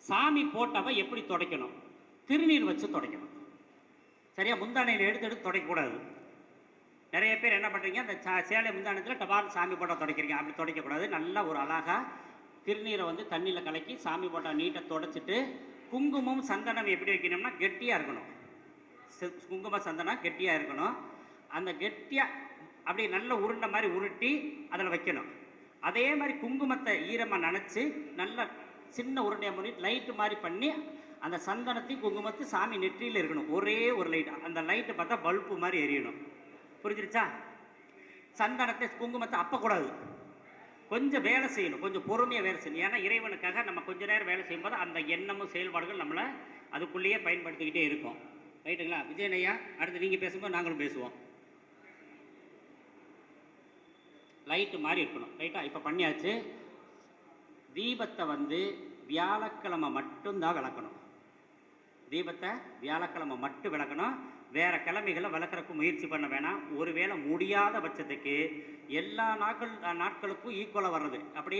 சாமி போட்டவ எப்படி துடைக்கணும்? திருநீர் வச்சு துடைக்கணும். சரியா? முந்தானையில் எடுத்து எடுத்து துடைக்கக்கூடாது. நிறைய பேர் என்ன பண்ணுறீங்க, அந்த சேலை முந்தானத்தில் டபால் சாமி போட்டா துடைக்கிறீங்க. அப்படி துடைக்கக்கூடாது. நல்லா ஒரு அழகாக திருநீரை வந்து தண்ணியில் கலக்கி சாமி போட்டா நீட்டை துடைச்சிட்டு, குங்குமம் சந்தனம் எப்படி வைக்கணும்னா கெட்டியாக இருக்கணும். குங்கும சந்தனம் கெட்டியாக இருக்கணும். அந்த கெட்டியாக அப்படியே நல்ல உருண்டை மாதிரி உருட்டி அதில் வைக்கணும். அதே மாதிரி குங்குமத்தை ஈரமாக நனைச்சி நல்லா சின்ன உருண்டையாக பண்ணி லைட்டு மாதிரி பண்ணி அந்த சந்தனத்தையும் குங்குமத்தை சாமி நெற்றியில் இருக்கணும். ஒரே ஒரு லைட். அந்த லைட்டை பார்த்தா பல்பு மாதிரி எரியணும். புரிஞ்சிருச்சா? சந்தனத்தை குங்குமத்தை அப்பக்கூடாது. கொஞ்சம் வேலை செய்யணும், கொஞ்சம் பொறுமையாக வேலை செய்யணும். ஏன்னா இறைவனுக்காக நம்ம கொஞ்ச நேரம் வேலை செய்யும்போது அந்த எண்ணமும் செயல்பாடுகள் நம்மளை அதுக்குள்ளேயே பயன்படுத்திக்கிட்டே இருக்கும். ரைட்டுங்களா? விஜயனையா, அடுத்து நீங்கள் பேசும்போது நாங்களும் பேசுவோம். லைட்டு மாதிரி இருக்கணும். ரைட்டா? இப்போ பண்ணியாச்சு. தீபத்தை வந்து வியாழக்கிழமை மட்டும்தான் விளக்கணும். தீபத்தை வியாழக்கிழமை மட்டும் விளக்கணும். வேறு கிழமைகளை விளக்குறதுக்கு முயற்சி பண்ண வேணாம். ஒருவேளை முடியாத பட்சத்துக்கு எல்லா நாட்களுக்கும் ஈக்குவலாக வர்றது. அப்படி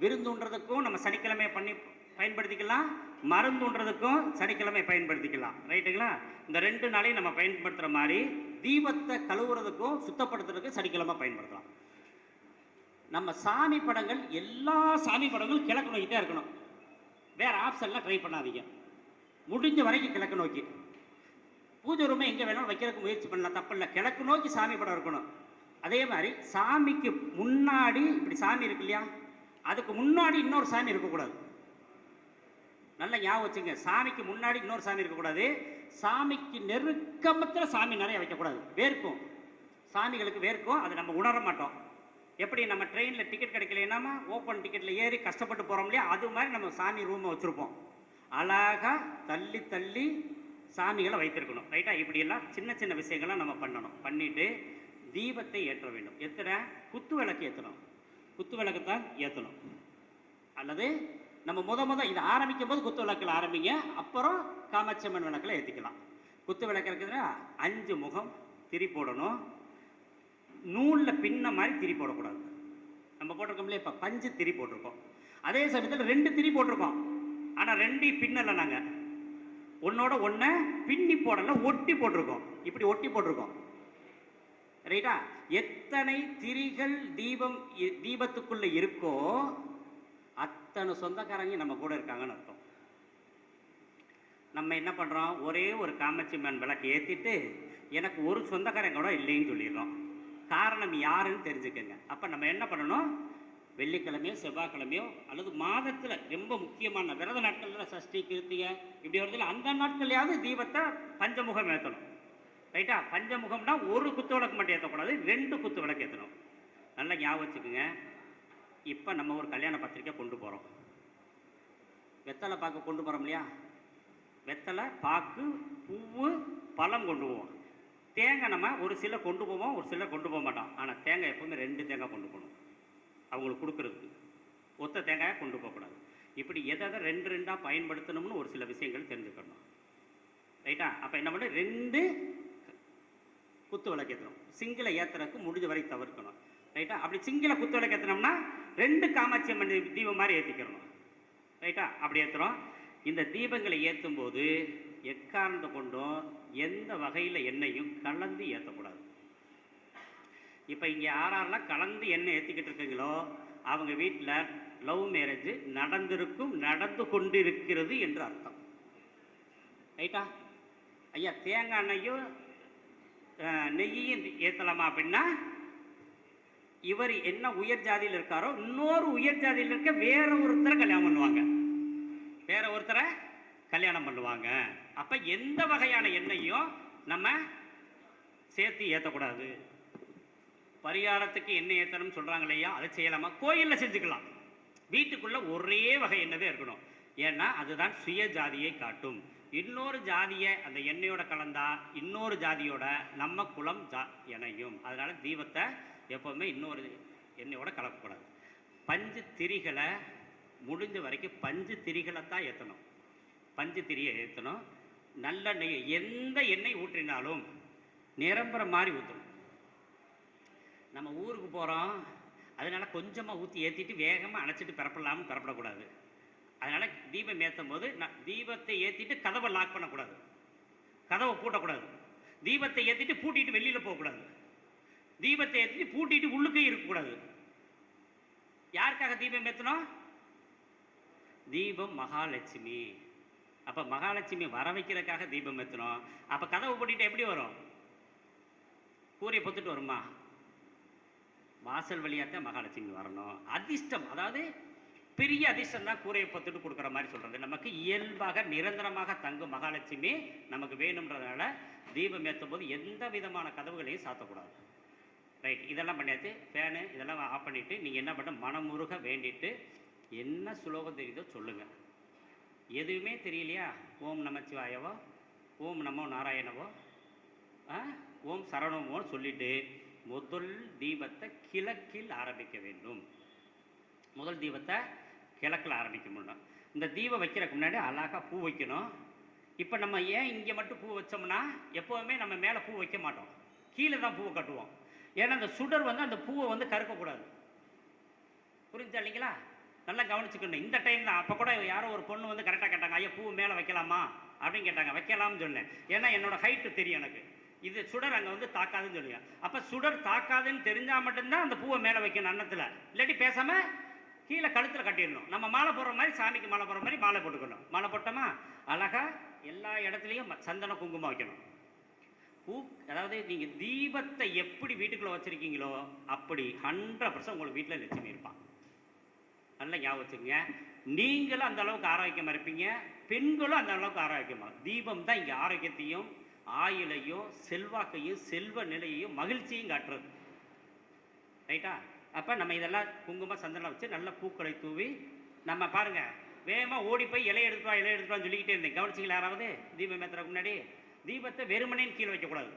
விருந்துன்றதுக்கும் நம்ம சனிக்கிழமை பண்ணி பயன்படுத்திக்கலாம், மருந்துன்றதுக்கும் சனிக்கிழமை பயன்படுத்திக்கலாம். ரைட்டுங்களா? இந்த 2 நாளையும் நம்ம பயன்படுத்துகிற மாதிரி தீபத்தை கழுவுறதுக்கும் சுத்தப்படுத்துறதுக்கும் சனிக்கிழமை பயன்படுத்தலாம். நம்ம சாமி படங்கள், எல்லா சாமி படங்களும் கிழக்கு நோக்கி தான் இருக்கணும். வேறு ஆப்ஷன்லாம் ட்ரை பண்ணாதீங்க. முடிஞ்ச வரைக்கும் கிழக்கு நோக்கி. பூஜை ரூமை எங்கே வேணாலும் வைக்கிறதுக்கு முயற்சி பண்ணலாம், தப்பு இல்லை. கிழக்கு நோக்கி சாமி படம் இருக்கணும். அதே மாதிரி சாமிக்கு முன்னாடி இப்படி சாமி இருக்கு இல்லையா, அதுக்கு முன்னாடி இன்னொரு சாமி இருக்கக்கூடாது. நல்லா ஞாபகம் வச்சுங்க. சாமிக்கு முன்னாடி இன்னொரு சாமி இருக்கக்கூடாது. சாமிக்கு நெருக்கமத்தில் சாமி நிறைய வைக்கக்கூடாது. வேர்க்கும், சாமிகளுக்கு வேர்க்கும். அதை நம்ம உணர மாட்டோம். எப்படி நம்ம ட்ரெயினில் டிக்கெட் கிடைக்கலன்னா ஓப்பன் டிக்கெட்டில் ஏறி கஷ்டப்பட்டு போகிறோம் இல்லையா, அது மாதிரி நம்ம சாமி ரூமை வச்சுருப்போம். அழகாக தள்ளி தள்ளி சாமிகளை வைத்திருக்கணும். ரைட்டா? இப்படியெல்லாம் சின்ன சின்ன விஷயங்கள்லாம் நம்ம பண்ணணும். பண்ணிவிட்டு தீபத்தை ஏற்ற வேண்டும். எத்தனை? குத்து விளக்கு ஏற்றணும். குத்து விளக்கு தான் ஏற்றணும். அல்லது நம்ம முத இதை ஆரம்பிக்கும் போது குத்து விளக்கில் ஆரம்பிங்க, அப்புறம் காமாட்சியம்மன் விளக்கில் ஏற்றிக்கலாம். குத்து விளக்கு இருக்குதுன்னா 5 முகம் திரி போடணும். நூலில் பின்ன மாதிரி திரி போடக்கூடாது. நம்ம போட்டிருக்கோம் இல்லையா, இப்போ பஞ்சு திரி போட்டிருக்கோம். அதே சமயத்தில் 2 திரி போட்டிருக்கோம். ஆனால் 2 பின்னலை. நாங்கள் ஒன்னோட ஒன்றை பின்னி போடலை, ஒட்டி போட்டிருக்கோம். இப்படி ஒட்டி போட்டிருக்கோம். ரைட்டா? எத்தனை திரிகள் தீபத்துக்குள்ளே இருக்கோ அத்தனை சொந்தக்காரங்க நம்ம கூட இருக்காங்கன்னு அர்த்தம். நம்ம என்ன பண்ணுறோம், ஒரே ஒரு காமாட்சியம்மன் விளக்கு ஏற்றிட்டு எனக்கு ஒரு சொந்தக்காரங்க கூட இல்லைன்னு சொல்லிடுறோம். காரணம் யாருன்னு தெரிஞ்சுக்கங்க. அப்போ நம்ம என்ன பண்ணணும், வெள்ளிக்கிழமையோ செவ்வாய்க்கிழமையோ அல்லது மாதத்தில் ரொம்ப முக்கியமான விரத நாட்களில் சஷ்டி கிருத்திகை இப்படி வருதில்ல, அந்த நாட்கள்லையாவது தீபத்தை பஞ்சமுகம் ஏற்றணும். ரைட்டா? பஞ்சமுகம்னா ஒரு குத்து விளக்கு மட்டும் ஏற்றக்கூடாது, 2 குத்து விளக்கு ஏற்றணும். நல்லா ஞாபகம் வச்சுக்கோங்க. இப்போ நம்ம ஒரு கல்யாண பத்திரிக்கை கொண்டு போகிறோம். வெத்தலை பாக்கு கொண்டு போகிறோம் இல்லையா, வெத்தலை பாக்கு பூவு பழம் கொண்டு போவோம். தேங்காய் நம்ம ஒரு சிலர் கொண்டு போவோம், ஒரு சிலர் கொண்டு போக மாட்டோம். ஆனால் தேங்காய் எப்போவுமே 2 தேங்காய் கொண்டு போகணும். அவங்களுக்கு கொடுக்குறதுக்கு ஒத்த தேங்காயை கொண்டு போகக்கூடாது. இப்படி எதை 2 பயன்படுத்தணும்னு ஒரு சில விஷயங்கள் தெரிஞ்சுக்கணும். ரைட்டா? அப்போ என்ன பண்ண, 2 குத்து விளக்கு ஏற்றணும். சிங்கிளை ஏற்றுறதுக்கு முடிஞ்ச வரை தவிர்க்கணும். ரைட்டா? அப்படி சிங்கிளை குத்து விளக்கு ஏற்றினோம்னா 2 காமாட்சியம்மன் தீபம் மாதிரி ஏற்றிக்கிறணும். ரைட்டா? அப்படி ஏற்றுறோம். இந்த தீபங்களை ஏற்றும் போது எக்காரணத்தை கொண்டும் எந்த வகையில் எண்ணெயும் கலந்து ஏற்றக்கூடாது. இப்போ இங்கே யாரெல்லாம் கலந்து எண்ணெய் ஏற்றிக்கிட்டு இருக்கீங்களோ அவங்க வீட்டில் லவ் மேரேஜ் நடந்திருக்கும், நடந்து கொண்டிருக்கிறது என்று அர்த்தம். ரைட்டா? ஐயா, தேங்காய் எண்ணெயும் நெய்யையும் ஏற்றலாமா அப்படின்னா, இவர் என்ன உயர் ஜாதியில் இருக்காரோ இன்னொரு உயர் ஜாதியில் இருக்க வேற ஒருத்தரை கல்யாணம் பண்ணுவாங்க. வேற ஒருத்தரை கல்யாணம் பண்ணுவாங்க. அப்போ எந்த வகையான எண்ணெயும் நம்ம சேர்த்து ஏற்றக்கூடாது. பரிகாரத்துக்கு எண்ணெய் ஏற்றணும்னு சொல்கிறாங்க இல்லையா, அதை செய்யலாமா? கோயிலில் செஞ்சுக்கலாம். வீட்டுக்குள்ளே ஒரே வகை எண்ணெய் இருக்கணும். ஏன்னா அதுதான் சுய ஜாதியை காட்டும். இன்னொரு ஜாதியை அந்த எண்ணெயோட கலந்தா இன்னொரு ஜாதியோட நம்ம குலம் இணையும். அதனால் தீபத்தை எப்போவுமே இன்னொரு எண்ணெயோட கலக்கக்கூடாது. பஞ்சு திரிகளை முடிஞ்ச வரைக்கும் பஞ்சு திரிகளை தான் ஏற்றணும். பஞ்சு திரியை ஏற்றணும். நல்ல நெய், எந்த எண்ணெய் ஊற்றினாலும் நிரம்புற மாதிரி ஊற்றணும். நம்ம ஊருக்கு போகிறோம், அதனால் கொஞ்சமாக ஊற்றி ஏற்றிட்டு வேகமாக அணைச்சிட்டு பிறப்படலாம்னு பிறப்படக்கூடாது. அதனால தீபம் ஏற்றும் போது தீபத்தை ஏற்றிட்டு கதவை லாக் பண்ணக்கூடாது, கதவை பூட்டக்கூடாது. தீபத்தை ஏற்றிட்டு பூட்டிட்டு வெளியில் போகக்கூடாது. தீபத்தை ஏற்றிட்டு பூட்டிட்டு உள்ளுக்கே இருக்கக்கூடாது. யாருக்காக தீபம் ஏற்றணும்? தீபம் மகாலட்சுமி. அப்போ மகாலட்சுமி வர வைக்கிறதுக்காக தீபம் ஏற்றணும். அப்போ கதவை பூட்டிட்டு எப்படி வரும்? கூரையை பொத்துட்டு வருமா? வாசல் வழியாகத்தான் மகாலட்சுமி வரணும். அதிர்ஷ்டம், அதாவது பெரிய அதிர்ஷ்டம் தான் கூரையை பொத்துட்டு கொடுக்குற மாதிரி சொல்கிறது. நமக்கு இயல்பாக நிரந்தரமாக தங்கும் மகாலட்சுமி நமக்கு வேணுன்றதுனால தீபம் ஏற்றும் போது எந்த விதமான கதவுகளையும் சாத்தக்கூடாது. ரைட், இதெல்லாம் பண்ணியாச்சு. ஃபேனு இதெல்லாம் ஆஃப் பண்ணிவிட்டு நீங்கள் என்ன பண்ண, மனமுருக வேண்டிட்டு என்ன சுலோகம் தெரியுதோ சொல்லுங்கள். எதுவுமே தெரியலையா, ஓம் நமச்சிவாயவோ, ஓம் நமோ நாராயணவோ, ஓம் சரணமோன்னு சொல்லிவிட்டு முதல் தீபத்தை கிழக்கில் ஆரம்பிக்க வேண்டும். முதல் தீபத்தை கிழக்கில் ஆரம்பிக்க முடியும். இந்த தீபம் வைக்கிறதுக்கு முன்னாடி அழகாக பூ வைக்கணும். இப்போ நம்ம ஏன் இங்கே மட்டும் பூ வச்சோம்னா, எப்போவுமே நம்ம மேலே பூ வைக்க மாட்டோம், கீழே தான் பூவை கட்டுவோம். ஏன்னா அந்த சுடர் வந்து அந்த பூவை வந்து கருக்கக்கூடாது. புரிஞ்சா இல்லைங்களா? நல்லா கவனிச்சுக்கணும். இந்த டைம் தான். அப்போ கூட யாரோ ஒரு பொண்ணு வந்து கரெக்டாக கேட்டாங்க, ஐயா பூ மேலே வைக்கலாமா அப்படின்னு கேட்டாங்க. வைக்கலாம்னு சொன்னேன். ஏன்னா என்னோட ஹைட்டு தெரியும் எனக்கு, இது சுடர் அங்கே வந்து தாக்காதுன்னு சொல்லுங்க. அப்போ சுடர் தாக்காதுன்னு தெரிஞ்சால் மட்டும்தான் அந்த பூவை மேலே வைக்கணும் அன்னத்தில். இல்லாட்டி பேசாமல் கீழே கழுத்தில் கட்டிடணும். நம்ம மாலை போடுற மாதிரி, சாமிக்கு மாலை போடுற மாதிரி மாலை போட்டுக்கணும். மாலை போட்டோமா அழகாக எல்லா இடத்துலையும் சந்தன குங்குமம் வைக்கணும். பூ, அதாவது நீங்கள் தீபத்தை எப்படி வீட்டுக்குள்ளே வச்சுருக்கீங்களோ அப்படி 100% உங்களுக்கு வீட்டில் லட்சுமி இருப்பான். நல்லா ஞாபகம் வச்சுக்கோங்க. நீங்களும் அந்த அளவுக்கு ஆரோக்கியமாக இருப்பீங்க, பெண்களும் அந்த அளவுக்கு ஆரோக்கியமாக. தீபம் தான் இங்கே ஆரோக்கியத்தையும் ஆயுளையும் செல்வாக்கையும் செல்வ நிலையையும் மகிழ்ச்சியும் காட்டுறது. ரைட்டா? அப்போ நம்ம இதெல்லாம் குங்குமம் சந்தனம் வச்சு நல்ல பூக்களை தூவி நம்ம பாருங்கள், வேகமாக ஓடி போய் இலையை எடுத்துவான்னு சொல்லிக்கிட்டே இருந்தேன். கவனிச்சிங்களா யாராவது? தீபம் ஏற்றுறதுக்கு முன்னாடி தீபத்தை வெறுமனேன்னு கீழே வைக்கக்கூடாது.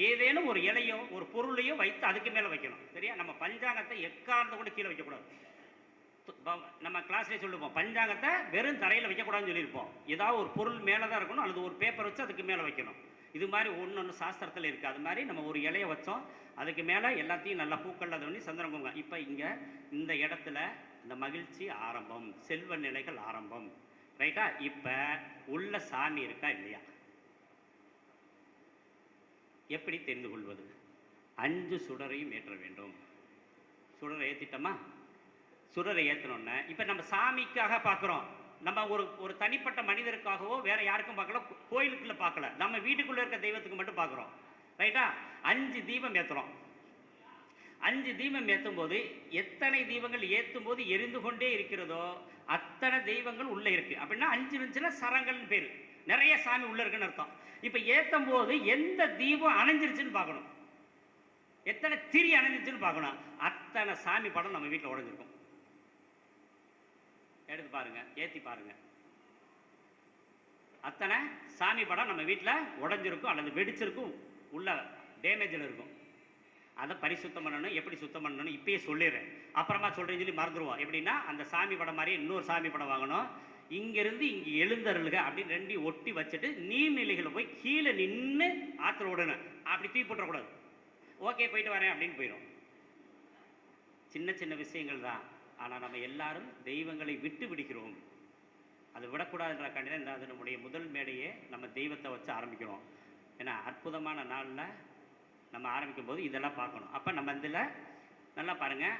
ஏதேனும் ஒரு இலையோ ஒரு பொருளையோ வைத்து அதுக்கு மேலே வைக்கணும். சரியா? நம்ம பஞ்சாங்கத்தை எக்காரணத்தை கூட கீழே வைக்கக்கூடாது. நம்ம கிளாஸ்லேயே சொல்லுவோம், பஞ்சாங்கத்தை வெறும் தரையில் வைக்கக்கூடாதுன்னு சொல்லியிருப்போம். ஏதாவது ஒரு பொருள் மேலே தான் இருக்கணும், அல்லது ஒரு பேப்பர் வச்சு அதுக்கு மேலே வைக்கணும். இது மாதிரி ஒன்று சாஸ்திரத்தில் இருக்குது. அது மாதிரி நம்ம ஒரு இலையை வச்சோம், அதுக்கு மேலே எல்லாத்தையும் நல்லா பூக்கள் அது பண்ணி சந்திரன் குங்குமம். இப்போ இங்கே இந்த இடத்துல இந்த மகிழ்ச்சி ஆரம்பம், செல்வ நிலைகள் ஆரம்பம். ரைட்டா? இப்போ உள்ள சாமி இருக்கா இல்லையா? எப்படி தெரிந்து கொள்வது? 5 சுடரையும் ஏற்ற வேண்டும். சுடரை ஏற்றிட்டோமா? சுடரை ஏற்றணுன்னு இப்போ நம்ம சாமிக்காக பார்க்குறோம். நம்ம ஒரு தனிப்பட்ட மனிதருக்காகவோ வேற யாருக்கும் பார்க்கல, கோயிலுக்குள்ள பார்க்கல, நம்ம வீட்டுக்குள்ளே இருக்க தெய்வத்துக்கு மட்டும் பார்க்குறோம். ரைட்டா? 5 தீபம் ஏற்றுறோம். 5 தீபம் ஏற்றும் போது எத்தனை தீபங்கள் ஏற்றும் போது எரிந்து கொண்டே இருக்கிறதோ அத்தனை தெய்வங்கள் உள்ளே இருக்கு. அப்படின்னா 5 இருந்துச்சுன்னா சரங்கள்னு பேர், நிறைய சாமி உள்ள இருக்குன்னு அர்த்தம். இப்போ ஏற்றும் போது எந்த தீபம் அணைஞ்சிருச்சுன்னு பார்க்கணும், எத்தனை திரி அணைஞ்சிருச்சுன்னு பார்க்கணும். அத்தனை சாமி படம் நம்ம வீட்டில் உடஞ்சிருக்கும். எடுத்து பாருங்க, ஏற்றி பாருங்க. அத்தனை சாமி படம் நம்ம வீட்டில் உடஞ்சிருக்கும் அல்லது வெடிச்சிருக்கும், உள்ள டேமேஜில் இருக்கும். அதை பரிசுத்தம் பண்ணணும். எப்படி சுத்தம் பண்ணணும்னு இப்பயே சொல்லிடுறேன், அப்புறமா சொல்கிறேன்னு சொல்லி மறந்துடுவோம். எப்படின்னா அந்த சாமி படம் மாதிரி இன்னொரு சாமி படம் வாங்கணும், இங்கேருந்து இங்கே எழுந்தருளுக அப்படின்னு 2 ஒட்டி வச்சுட்டு நீர்நிலைகளை போய் கீழே நின்று ஆற்றுல விடணும். அப்படி தூக்கி போட்டுறக்கூடாது. ஓகே போயிட்டு வரேன் அப்படின்னு போயிடும். சின்ன சின்ன விஷயங்கள் தான். ஆனால் நம்ம எல்லாரும் தெய்வங்களை விட்டு விடுகிறோம். அது விடக்கூடாதுன்ற கண்டிப்பாக இந்த அது நம்முடைய முதல் மேடையே நம்ம தெய்வத்தை வச்சு ஆரம்பிக்கிறோம். ஏன்னா அற்புதமான நாளில் நம்ம ஆரம்பிக்கும் போது இதெல்லாம் பார்க்கணும். அப்போ நம்ம இதில் நல்லா பாருங்கள்,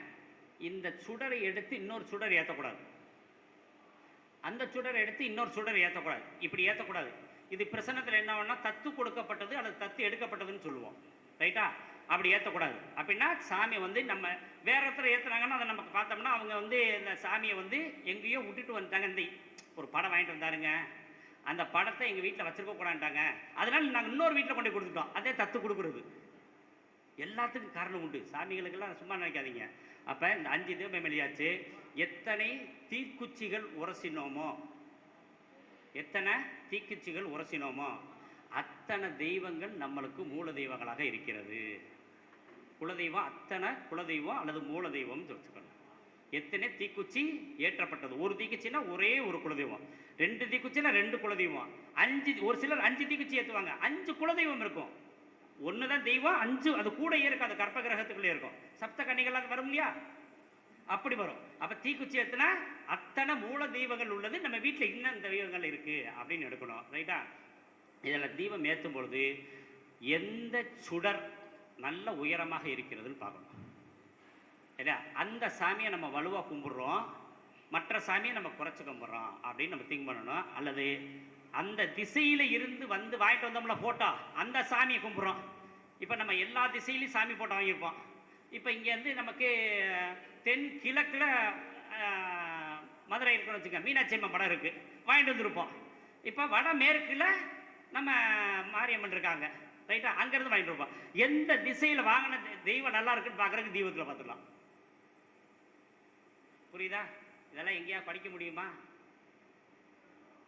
இந்த சுடரை எடுத்து இன்னொரு சுடர் ஏற்றக்கூடாது, அந்த சுடரை எடுத்து இன்னொரு சுடர் ஏற்றக்கூடாது, இப்படி ஏற்றக்கூடாது. இது பிரசன்னத்தில் என்ன ஆகும்னா தத்து கொடுக்கப்பட்டது அல்லது தத்து எடுக்கப்பட்டதுன்னு சொல்லுவோம். ரைட்டா? அப்படி ஏற்றக்கூடாது. அப்படின்னா சாமி வந்து நம்ம வேற இடத்துல ஏற்றுனாங்கன்னா அதை நமக்கு பார்த்தோம்னா அவங்க வந்து இந்த சாமியை வந்து எங்கேயோ விட்டுட்டு வந்துட்டாங்க. இந்த ஒரு படம் வாங்கிட்டு வந்தாருங்க, அந்த படத்தை எங்கள் வீட்டில் வச்சிருக்க கூடாதுட்டாங்க, அதனால நாங்கள் இன்னொரு வீட்டில் கொண்டு கொடுத்துட்டோம். அதே தத்து கொடுக்குறது. எல்லாத்துக்கும் காரணம் உண்டு. சாமிகளுக்கெல்லாம் சும்மா நினைக்காதீங்க. அப்போ இந்த 5 தீபம் வெளியாச்சு. எத்தனை தீக்குச்சிகள் உரசினோமோ, எத்தனை தீக்குச்சிகள் உரசினோமோ அத்தனை தெய்வங்கள் நம்மளுக்கு மூல தெய்வங்களாக இருக்கிறது. குலதெய்வம் அத்தனை குலதெய்வம் அல்லது மூல தெய்வம் வச்சுக்கணும். எத்தனை தீக்குச்சி ஏற்றப்பட்டது? ஒரு தீக்குச்சின்னா ஒரே ஒரு குலதெய்வம், 2 தீக்குச்சின்னா 2 குலதெய்வம், 5 ஒரு சிலர் 5 தீக்குச்சி ஏற்றுவாங்க. 5 குலதெய்வம் இருக்கும். 1 தான் தெய்வம், 5 அது கூட இருக்கும். அது கற்ப கிரகத்துக்குள்ளே இருக்கும். சப்த கன்னிகள் அது வரும் இல்லையா? அப்படி வரும். அப்ப தீக்குச்சி ஏத்துனா அத்தனை மூல தெய்வங்கள் உள்ளது, நம்ம வீட்டில் இன்னும் தெய்வங்கள் இருக்கு அப்படின்னு எடுக்கணும். ரைட்டா? இதில் தீபம் ஏற்றும் பொழுது எந்த சுடர் நல்ல உயரமாக இருக்கிறதுன்னு பார்க்கணும். இல்லையா? அந்த சாமியை நம்ம வலுவாக கும்பிட்றோம், மற்ற சாமியை நம்ம குறைச்சி கும்பிட்றோம் அப்படின்னு நம்ம திங்க் பண்ணணும். அல்லது அந்த திசையில் இருந்து வந்து வாங்கிட்டு வந்தோம்ல ஃபோட்டோ, அந்த சாமியை கும்பிட்றோம். இப்போ நம்ம எல்லா திசையிலையும் சாமி ஃபோட்டோ வாங்கியிருப்போம். இப்போ இங்கேருந்து நமக்கு தென் கிழக்கில் மதுரை இருக்குன்னு வச்சுக்க, மீனாட்சி அம்மன் படம் இருக்குது, வாங்கிட்டு வந்துருப்போம். இப்போ வட மேற்கில் நம்ம மாரியம்மன் இருக்காங்க, ரைட்டா? அங்கேருந்து வாங்கிட்டு இருப்போம். எந்த திசையில் வாங்கின தெய்வம் நல்லா இருக்குன்னு பார்க்குறதுக்கு தெய்வத்தில் பார்த்துக்கலாம். புரியுதா? இதெல்லாம் எங்கேயா படிக்க முடியுமா?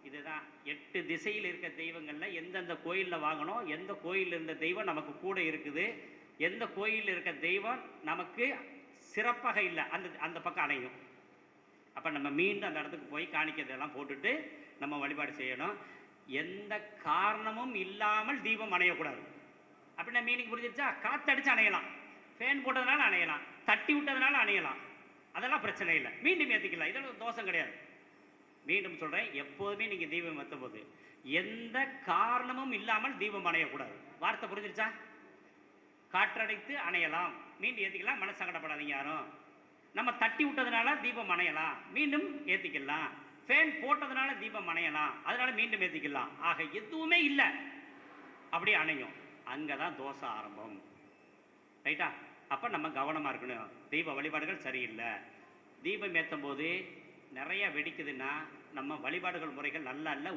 இதுதான் 8 திசையில் இருக்க தெய்வங்களில் எந்தெந்த கோயிலில் வாங்கணும், எந்த கோயிலில் இருந்த தெய்வம் நமக்கு கூட இருக்குது, எந்த கோயிலில் இருக்க தெய்வம் நமக்கு சிறப்பாக இல்லை, அந்த அந்த பக்கம் அணையும். அப்போ நம்ம மீண்டும் அந்த இடத்துக்கு போய் காணிக்கிறதெல்லாம் போட்டுட்டு நம்ம வழிபாடு செய்யணும். எந்த காரணமும் இல்லாமல் தீபம் அணையக்கூடாது. அப்படின்னா மீனிங் புரிஞ்சிருச்சா? காற்றடிச்சு அணையலாம், ஃபேன் போட்டதுனால அணையலாம், தட்டி விட்டதுனால அணையலாம், அதெல்லாம் பிரச்சனை இல்லை, மீண்டும் ஏற்றிக்கலாம், இதெல்லாம் தோஷம் கிடையாது. மீண்டும் சொல்கிறேன், எப்போதுமே நீங்கள் தீபம் ஏற்றும் போது எந்த காரணமும் இல்லாமல் தீபம் அணையக்கூடாது. வார்த்தை புரிஞ்சிருச்சா? காற்றடைத்து அணையலாம், மீண்டும் ஏற்றிக்கலாம், மனசு சங்கடப்படாதீங்க யாரும். நம்ம தட்டி விட்டதுனால தீபம் அணையலாம், மீண்டும் ஏற்றிக்கலாம். ஃபேன் போட்டதுனால தீபம் அணையலாம், அதனால மீண்டும் ஏற்றிக்கலாம். ஆக எதுவுமே இல்லை, அப்படி அணையும். அங்கே தான் தோஷம் ஆரம்பம். ரைட்டா? அப்போ நம்ம கவனமாக இருக்கணும். தெய்வ வழிபாடுகள் சரியில்லை. தீபம் ஏற்றும் போது நிறைய வெடிக்குதுன்னா நம்ம வழிபாடுகள் முறைகள் நல்லா இல்லை.